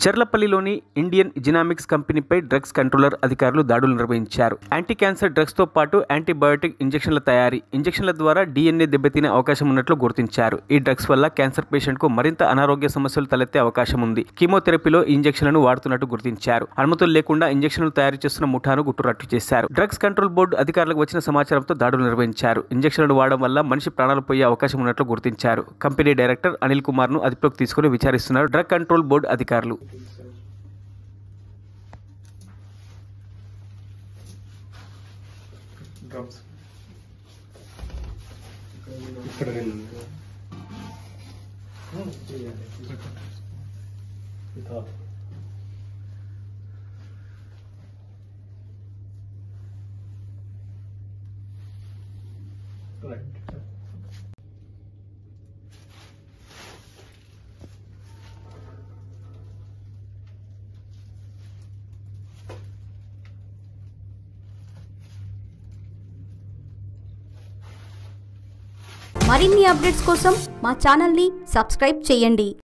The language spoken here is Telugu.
చర్లపల్లిలోని ఇండియన్ జినామిక్స్ కంపెనీపై డ్రగ్స్ కంట్రోలర్ అధికారులు దాడులు నిర్వహించారు. యాంటీ క్యాన్సర్ డ్రగ్స్ తో పాటు యాంటీబయోటిక్ ఇంజెక్షన్ల తయారీ, ఇంజెక్షన్ల ద్వారా DNA దెబ్బతినే అవకాశం ఉన్నట్లు గుర్తించారు. ఈ డ్రగ్స్ వల్ల క్యాన్సర్ పేషెంట్ కు మరింత అనారోగ్య సమస్యలు తలెత్తే అవకాశం ఉంది. కీమోథెరపీలో ఈ ఇంజెక్షన్లను వాడుతున్నట్టు గుర్తించారు. అనుమతులు లేకుండా ఇంజెక్షన్లు తయారు చేస్తున్న ముఠాను గుట్టురట్టు చేశారు. డ్రగ్స్ కంట్రోల్ బోర్డు అధికారులకు వచ్చిన సమాచారంతో దాడులు నిర్వహించారు. ఇంజెక్షన్లను వాడడం వల్ల మనిషి ప్రాణాలు పోయే అవకాశం ఉన్నట్లు గుర్తించారు. కంపెనీ డైరెక్టర్ అనిల్ కుమార్ ను అదుపులోకి తీసుకుని విచారిస్తున్నారు డ్రగ్ కంట్రోల్ బోర్డు అధికారులు. డ్రమ్స్ మరిన్ని అప్డేట్స్ కోసం మా ఛానల్ని సబ్స్క్రైబ్ చేయండి.